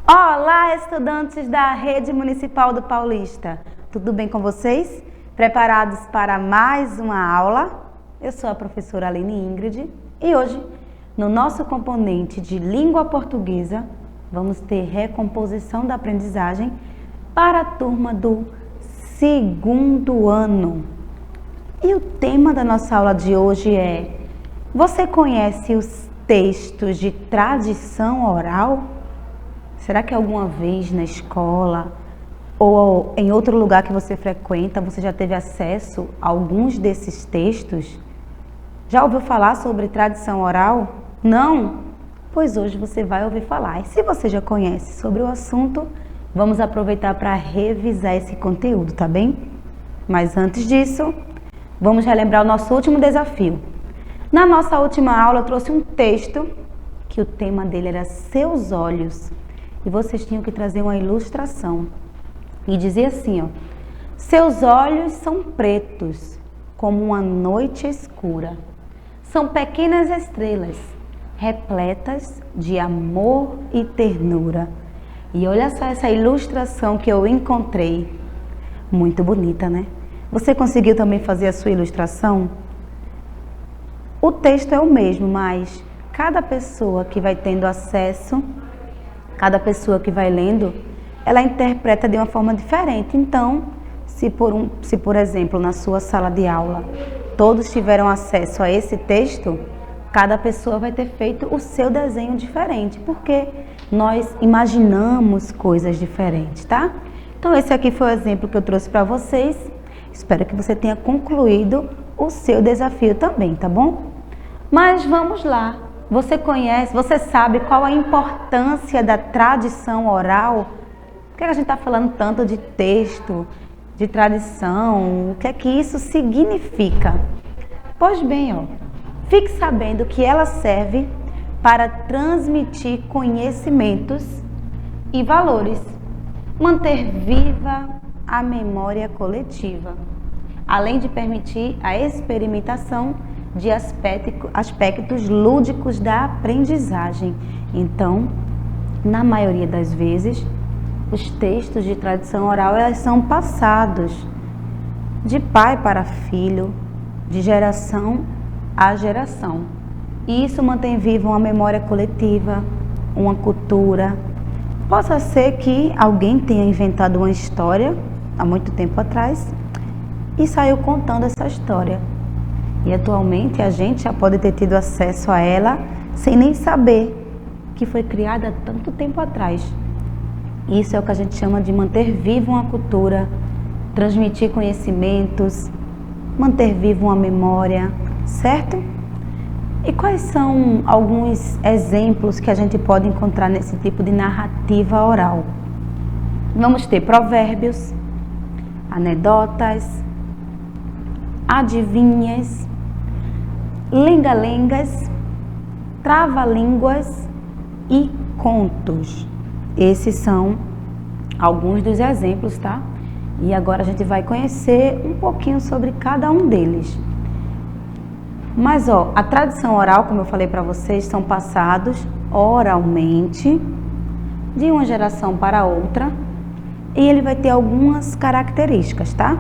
Olá, estudantes da Rede Municipal do Paulista. Tudo bem com vocês? Preparados para mais uma aula? Eu sou a professora Aline Ingrid e hoje, no nosso componente de língua portuguesa, vamos ter recomposição da aprendizagem para a turma do segundo ano. E o tema da nossa aula de hoje é: você conhece os textos de tradição oral? Será que alguma vez na escola ou em outro lugar que você frequenta, você já teve acesso a alguns desses textos? Já ouviu falar sobre tradição oral? Não? Pois hoje você vai ouvir falar. E se você já conhece sobre o assunto, vamos aproveitar para revisar esse conteúdo, tá bem? Mas antes disso, vamos relembrar o nosso último desafio. Na nossa última aula, eu trouxe um texto que o tema dele era Seus Olhos. E vocês tinham que trazer uma ilustração. E dizia assim, ó: seus olhos são pretos, como uma noite escura. São pequenas estrelas, repletas de amor e ternura. E olha só essa ilustração que eu encontrei. Muito bonita, né? Você conseguiu também fazer a sua ilustração? O texto é o mesmo, mas cada pessoa que vai tendo acesso, cada pessoa que vai lendo, ela interpreta de uma forma diferente. Então, se por exemplo, na sua sala de aula, todos tiveram acesso a esse texto, cada pessoa vai ter feito o seu desenho diferente, porque nós imaginamos coisas diferentes, tá? Então, esse aqui foi o exemplo que eu trouxe para vocês. Espero que você tenha concluído o seu desafio também, tá bom? Mas vamos lá. Você conhece, você sabe qual a importância da tradição oral? Por que a gente está falando tanto de texto, de tradição? O que é que isso significa? Pois bem, ó, fique sabendo que ela serve para transmitir conhecimentos e valores, manter viva a memória coletiva, além de permitir a experimentação de aspectos lúdicos da aprendizagem. Então, na maioria das vezes, os textos de tradição oral elas são passados de pai para filho, de geração a geração. E isso mantém viva uma memória coletiva, uma cultura. Possa ser que alguém tenha inventado uma história há muito tempo atrás e saiu contando essa história. E atualmente a gente já pode ter tido acesso a ela sem nem saber que foi criada há tanto tempo atrás. Isso é o que a gente chama de manter viva uma cultura, transmitir conhecimentos, manter viva uma memória, certo? E quais são alguns exemplos que a gente pode encontrar nesse tipo de narrativa oral? Vamos ter provérbios, anedotas, adivinhas, lenga-lengas, trava-línguas e contos. Esses são alguns dos exemplos, tá? E agora a gente vai conhecer um pouquinho sobre cada um deles. Mas, ó, a tradição oral, como eu falei para vocês, são passados oralmente de uma geração para outra e ele vai ter algumas características, tá?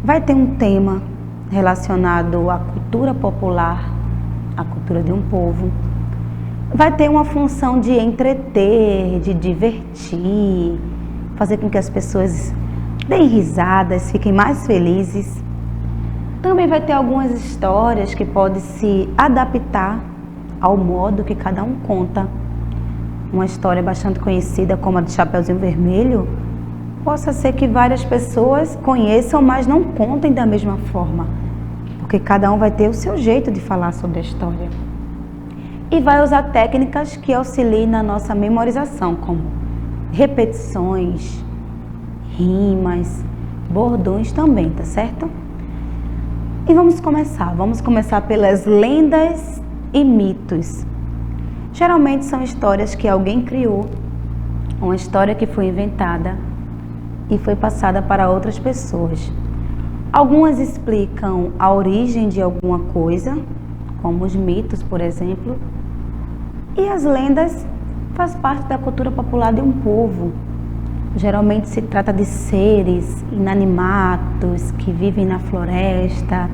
Vai ter um tema relacionado à cultura popular, à cultura de um povo. Vai ter uma função de entreter, de divertir, fazer com que as pessoas deem risadas, fiquem mais felizes. Também vai ter algumas histórias que podem se adaptar ao modo que cada um conta. Uma história bastante conhecida como a de Chapeuzinho Vermelho, possa ser que várias pessoas conheçam, mas não contem da mesma forma, porque cada um vai ter o seu jeito de falar sobre a história. E vai usar técnicas que auxiliem na nossa memorização, como repetições, rimas, bordões também, tá certo? E vamos começar pelas lendas e mitos. Geralmente são histórias que alguém criou, uma história que foi inventada e foi passada para outras pessoas. Algumas explicam a origem de alguma coisa, como os mitos, por exemplo, e as lendas faz parte da cultura popular de um povo. Geralmente se trata de seres inanimados que vivem na floresta,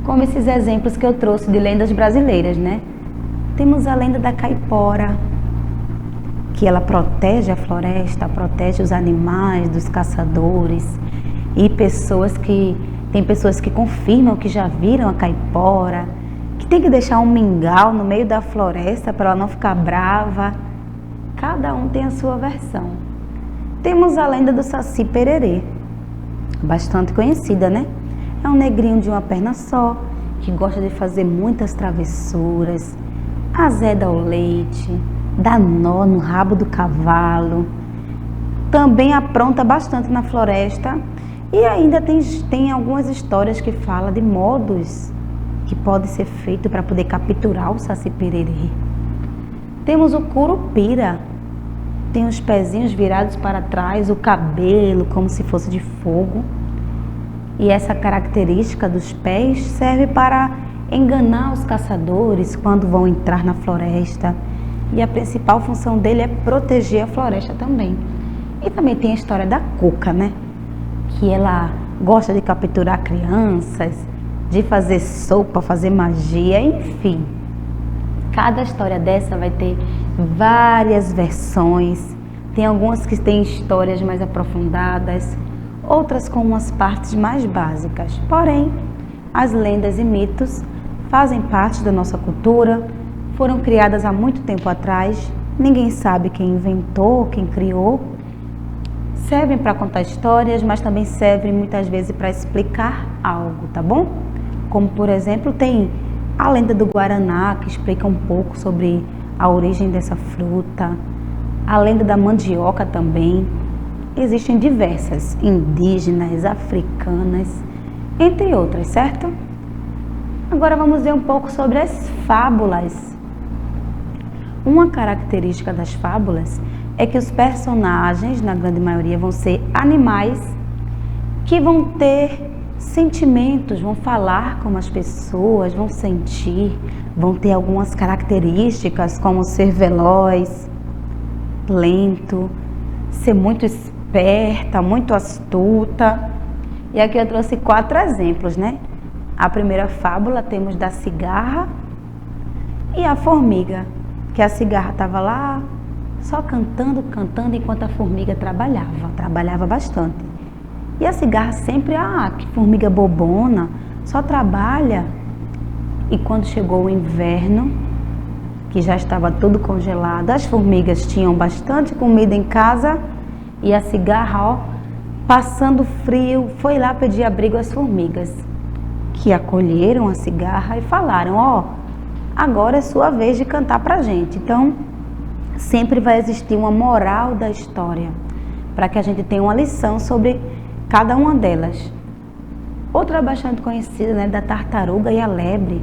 como esses exemplos que eu trouxe de lendas brasileiras, né? Temos a lenda da caipora, que ela protege a floresta, protege os animais dos caçadores, e tem pessoas que confirmam que já viram a caipora, que tem que deixar um mingau no meio da floresta para ela não ficar brava. Cada um tem a sua versão. Temos a lenda do Saci Pererê, bastante conhecida, né? É um negrinho de uma perna só, que gosta de fazer muitas travessuras, azeda ao leite, dá nó no rabo do cavalo, também apronta bastante na floresta, e ainda tem algumas histórias que falam de modos que pode ser feito para poder capturar o Saci Pererê. Temos o Curupira, tem os pezinhos virados para trás, o cabelo como se fosse de fogo, e essa característica dos pés serve para enganar os caçadores quando vão entrar na floresta, e a principal função dele é proteger a floresta também. E também tem a história da Cuca, né? Que ela gosta de capturar crianças, de fazer sopa, fazer magia, enfim. Cada história dessa vai ter várias versões. Tem algumas que têm histórias mais aprofundadas, outras com umas partes mais básicas. Porém, as lendas e mitos fazem parte da nossa cultura, foram criadas há muito tempo atrás, ninguém sabe quem inventou, quem criou. Servem para contar histórias, mas também servem muitas vezes para explicar algo, tá bom? Como, por exemplo, tem a lenda do Guaraná, que explica um pouco sobre a origem dessa fruta. A lenda da mandioca também. Existem diversas, indígenas, africanas, entre outras, certo? Agora vamos ver um pouco sobre as fábulas. Uma característica das fábulas é que os personagens, na grande maioria, vão ser animais que vão ter sentimentos, vão falar como as pessoas, vão sentir, vão ter algumas características como ser veloz, lento, ser muito esperta, muito astuta. E aqui eu trouxe 4 exemplos, né? A primeira fábula temos da cigarra e a formiga, que a cigarra estava lá só cantando, enquanto a formiga trabalhava bastante. E a cigarra sempre, que formiga bobona, só trabalha. E quando chegou o inverno, que já estava tudo congelado, as formigas tinham bastante comida em casa, e a cigarra, passando frio, foi lá pedir abrigo às formigas, que acolheram a cigarra e falaram: agora é sua vez de cantar pra gente. Então, sempre vai existir uma moral da história, para que a gente tenha uma lição sobre cada uma delas. Outra bastante conhecida, né, da tartaruga e a lebre,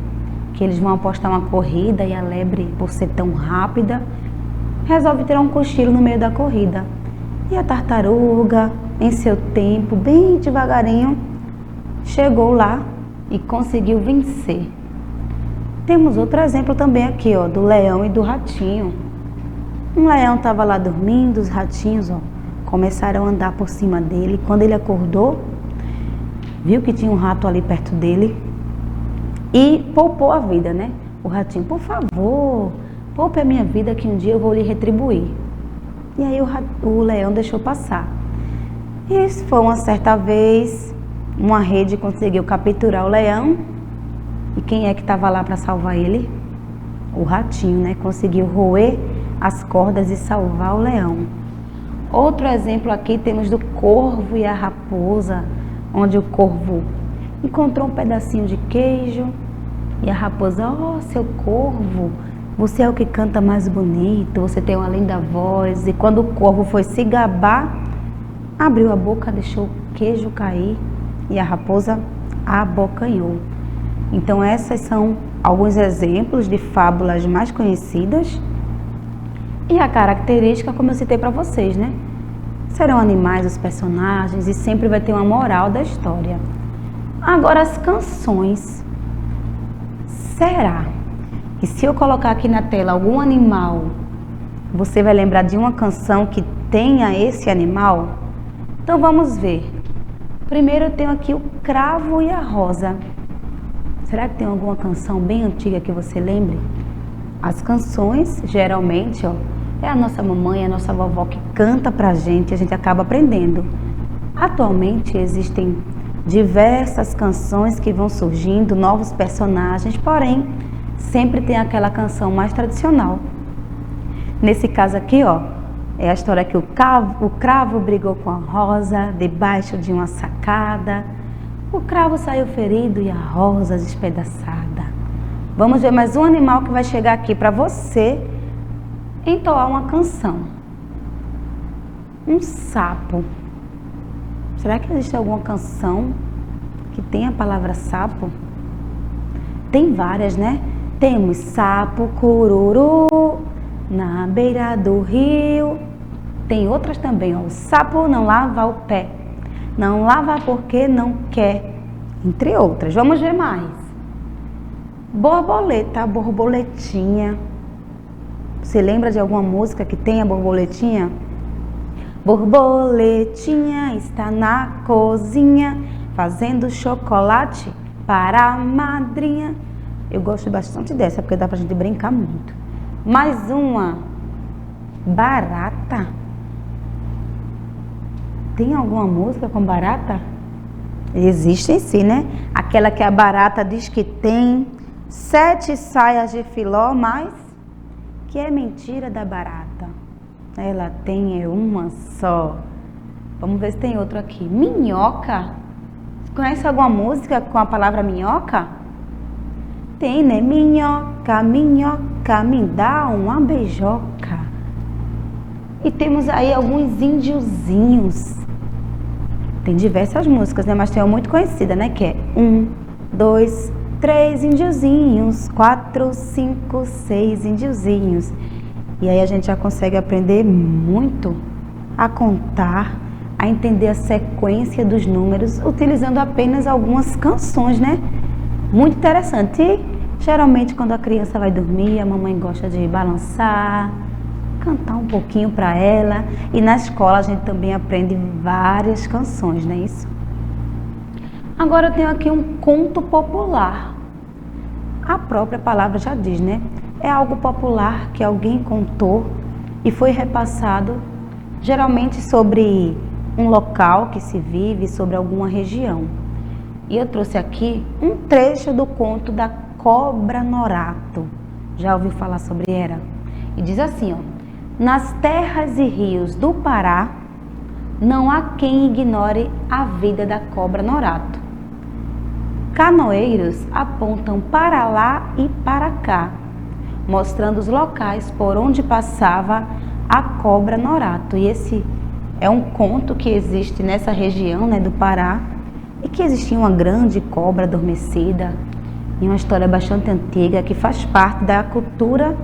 que eles vão apostar uma corrida e a lebre, por ser tão rápida, resolve tirar um cochilo no meio da corrida. E a tartaruga, em seu tempo, bem devagarinho, chegou lá e conseguiu vencer. Temos outro exemplo também aqui, do leão e do ratinho. Um leão estava lá dormindo, os ratinhos, começaram a andar por cima dele. Quando ele acordou, viu que tinha um rato ali perto dele e poupou a vida, né? O ratinho: por favor, poupe a minha vida que um dia eu vou lhe retribuir. E aí o leão deixou passar. E foi uma certa vez, uma rede conseguiu capturar o leão. E quem é que estava lá para salvar ele? O ratinho, né? Conseguiu roer as cordas e salvar o leão. Outro exemplo aqui temos do corvo e a raposa, onde o corvo encontrou um pedacinho de queijo e a raposa: seu corvo, você é o que canta mais bonito, você tem uma linda voz. E quando o corvo foi se gabar, abriu a boca, deixou o queijo cair e a raposa abocanhou. Então esses são alguns exemplos de fábulas mais conhecidas. E a característica, como eu citei para vocês, né? Serão animais os personagens e sempre vai ter uma moral da história. Agora, as canções. Será que se eu colocar aqui na tela algum animal Você vai lembrar de uma canção que tenha esse animal? Então vamos ver. Primeiro eu tenho aqui o cravo e a rosa. Será que tem alguma canção bem antiga que você lembre? As canções, geralmente, é a nossa mamãe, a nossa vovó que canta pra gente, a gente acaba aprendendo. Atualmente existem diversas canções que vão surgindo, novos personagens, porém, sempre tem aquela canção mais tradicional. Nesse caso aqui, é a história que o cravo brigou com a rosa debaixo de uma sacada. O cravo saiu ferido e a rosa despedaçada. Vamos ver mais um animal que vai chegar aqui para você entoar uma canção. Um sapo. Será que existe alguma canção que tenha a palavra sapo? Tem várias, né? Temos sapo, cururu, na beira do rio. Tem outras também, O sapo não lava o pé, não lava porque não quer, entre outras. Vamos ver mais. Borboleta, borboletinha. Você lembra de alguma música que tenha borboletinha? Borboletinha está na cozinha fazendo chocolate para a madrinha. Eu gosto bastante dessa porque dá pra gente brincar muito. Mais uma. Barata. Tem alguma música com barata? Existe sim, né? Aquela que a barata diz que tem 7 saias de filó, mas que é mentira da barata. Ela tem uma só. Vamos ver se tem outro aqui. Minhoca. Você conhece alguma música com a palavra minhoca? Tem, né? Minhoca, minhoca, me dá uma beijoca. E temos aí alguns índiozinhos. Tem diversas músicas, né? Mas tem uma muito conhecida, né? Que é 1, 2, 3 índiozinhos, 4, 5, 6 índiozinhos. E aí a gente já consegue aprender muito a contar, a entender a sequência dos números, utilizando apenas algumas canções, né? Muito interessante. E geralmente quando a criança vai dormir, a mamãe gosta de balançar, cantar um pouquinho para ela. E na escola a gente também aprende várias canções, não é isso? Agora eu tenho aqui um conto popular. A própria palavra já diz, né? É algo popular que alguém contou e foi repassado, geralmente sobre um local que se vive, sobre alguma região. E eu trouxe aqui um trecho do conto da Cobra Norato. Já ouviu falar sobre ela? E diz assim, nas terras e rios do Pará, não há quem ignore a vida da Cobra Norato. Canoeiros apontam para lá e para cá, mostrando os locais por onde passava a Cobra Norato. E esse é um conto que existe nessa região, né, do Pará, e que existia uma grande cobra adormecida, e uma história bastante antiga que faz parte da cultura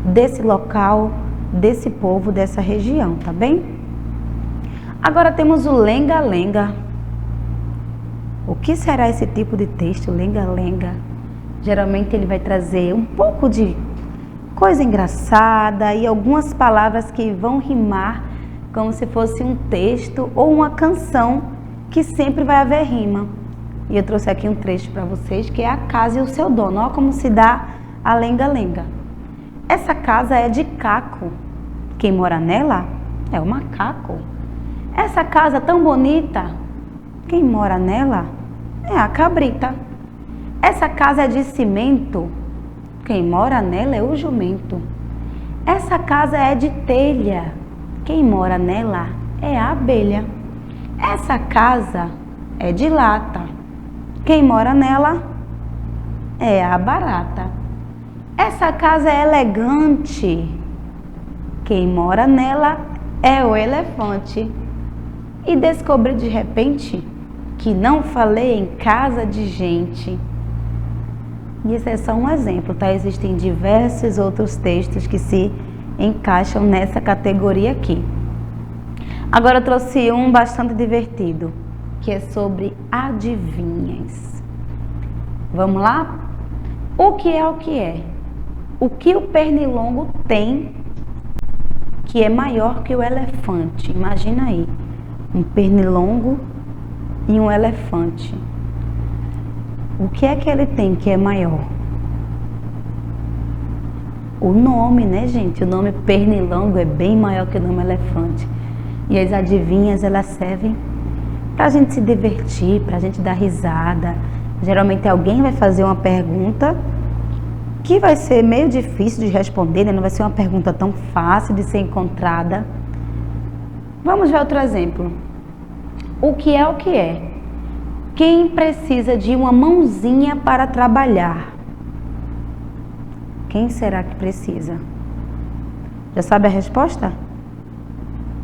desse local, desse povo, dessa região, tá bem? Agora temos o lenga-lenga. O que será esse tipo de texto, lenga-lenga? Geralmente ele vai trazer um pouco de coisa engraçada e algumas palavras que vão rimar como se fosse um texto ou uma canção que sempre vai haver rima. E eu trouxe aqui um trecho para vocês que é a casa e o seu dono. Olha como se dá a lenga-lenga. Essa casa é de caco. Quem mora nela é o macaco. Essa casa tão bonita, quem mora nela é a cabrita. Essa casa é de cimento, quem mora nela é o jumento. Essa casa é de telha, quem mora nela é a abelha. Essa casa é de lata, quem mora nela é a barata. Essa casa é elegante, quem mora nela é o elefante. E descobri de repente que não falei em casa de gente. E esse é só um exemplo, tá? Existem diversos outros textos que se encaixam nessa categoria aqui. Agora eu trouxe um bastante divertido, que é sobre adivinhas. Vamos lá? O que é o que é? O que o pernilongo tem que é maior que o elefante? Imagina aí, um pernilongo e um elefante. O que é que ele tem que é maior? O nome, né, gente? O nome pernilongo é bem maior que o nome elefante. E as adivinhas, elas servem para a gente se divertir, para a gente dar risada. Geralmente alguém vai fazer uma pergunta que vai ser meio difícil de responder, né? Não vai ser uma pergunta tão fácil de ser encontrada. Vamos ver outro exemplo. O que é o que é? Quem precisa de uma mãozinha para trabalhar? Quem será que precisa? Já sabe a resposta?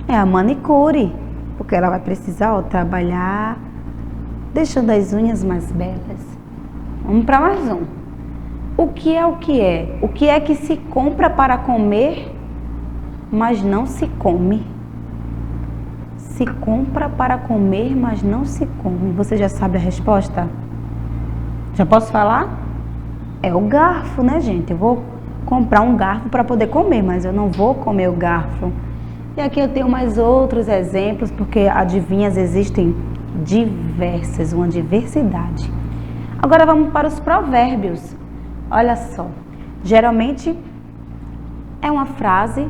É a manicure, porque ela vai precisar trabalhar, deixando as unhas mais belas. Vamos para mais um. O que é o que é? O que é que se compra para comer, mas não se come? Se compra para comer, mas não se come. Você já sabe a resposta? Já posso falar? É o garfo, né, gente? Eu vou comprar um garfo para poder comer, mas eu não vou comer o garfo. E aqui eu tenho mais outros exemplos, porque adivinhas existem diversas, uma diversidade. Agora vamos para os provérbios. Olha só, geralmente é uma frase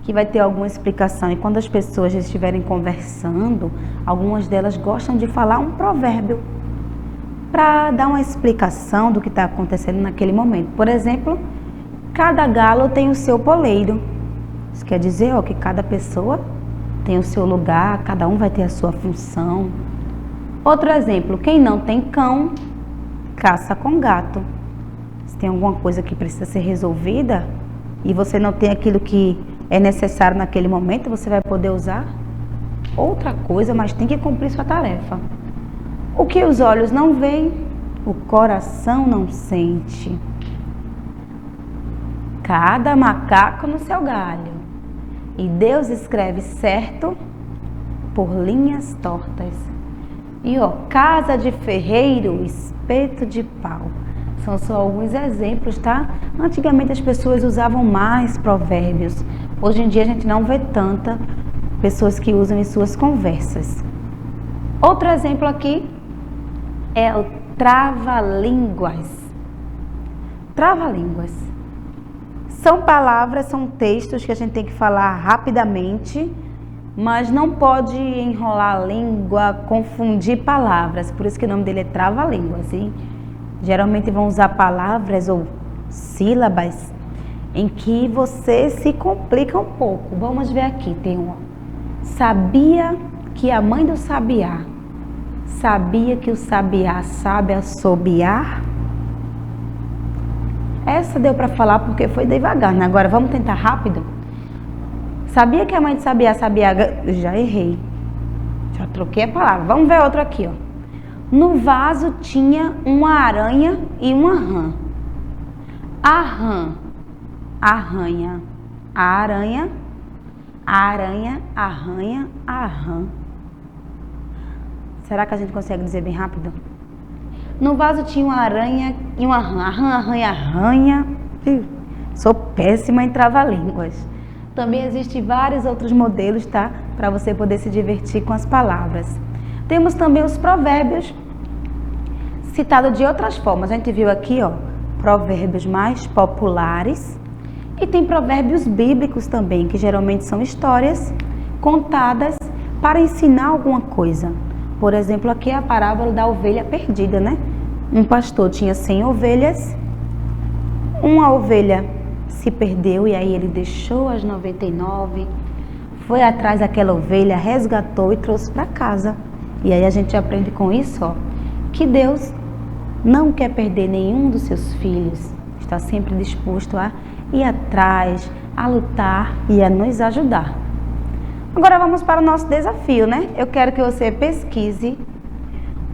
que vai ter alguma explicação, e quando as pessoas estiverem conversando, algumas delas gostam de falar um provérbio para dar uma explicação do que está acontecendo naquele momento. Por exemplo, cada galo tem o seu poleiro. Isso quer dizer que cada pessoa tem o seu lugar, cada um vai ter a sua função. Outro exemplo, quem não tem cão, caça com gato. Se tem alguma coisa que precisa ser resolvida e você não tem aquilo que é necessário naquele momento, você vai poder usar outra coisa, mas tem que cumprir sua tarefa. O que os olhos não veem, o coração não sente. Cada macaco no seu galho. E Deus escreve certo por linhas tortas. E casa de ferreiro, espeto de pau. São só alguns exemplos, tá? Antigamente as pessoas usavam mais provérbios. Hoje em dia a gente não vê tanta pessoas que usam em suas conversas. Outro exemplo aqui é o trava-línguas. Trava-línguas. São palavras, são textos que a gente tem que falar rapidamente, mas não pode enrolar a língua, confundir palavras. Por isso que o nome dele é trava-línguas. Geralmente vão usar palavras ou sílabas em que você se complica um pouco. Vamos ver aqui, tem um. Sabia que a mãe do sabiá, sabia que o sabiá sabe assobiar? Essa deu para falar porque foi devagar, né? Agora vamos tentar rápido. Sabia que a mãe do sabiá sabia... Já errei. Já troquei a palavra. Vamos ver outro aqui, No vaso tinha uma aranha e uma rã. A rã, arranha. A aranha, arranha, a rã. Será que a gente consegue dizer bem rápido? No vaso tinha uma aranha e uma rã. A rã, arranha, arranha. Sou péssima em trava-línguas. Também existem vários outros modelos, tá? Para você poder se divertir com as palavras. Temos também os provérbios, citados de outras formas. A gente viu aqui, provérbios mais populares. E tem provérbios bíblicos também, que geralmente são histórias contadas para ensinar alguma coisa. Por exemplo, aqui é a parábola da ovelha perdida, né? Um pastor tinha 100 ovelhas, uma ovelha se perdeu e aí ele deixou as 99, foi atrás daquela ovelha, resgatou e trouxe para casa. E aí a gente aprende com isso, que Deus não quer perder nenhum dos seus filhos, está sempre disposto a ir atrás, a lutar e a nos ajudar. Agora vamos para o nosso desafio, né? Eu quero que você pesquise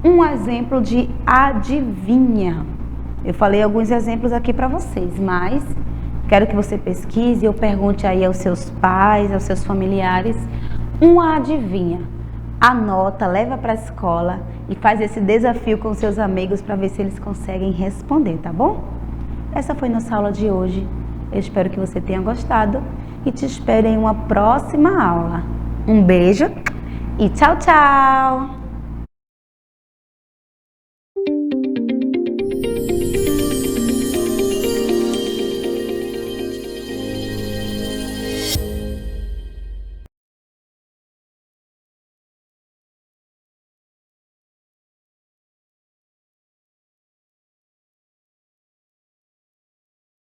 um exemplo de adivinha. Eu falei alguns exemplos aqui para vocês, mas quero que você pesquise ou pergunte aí aos seus pais, aos seus familiares, uma adivinha. Anota, leva para a escola e faz esse desafio com seus amigos para ver se eles conseguem responder, tá bom? Essa foi nossa aula de hoje. Eu espero que você tenha gostado e te espero em uma próxima aula. Um beijo e tchau, tchau!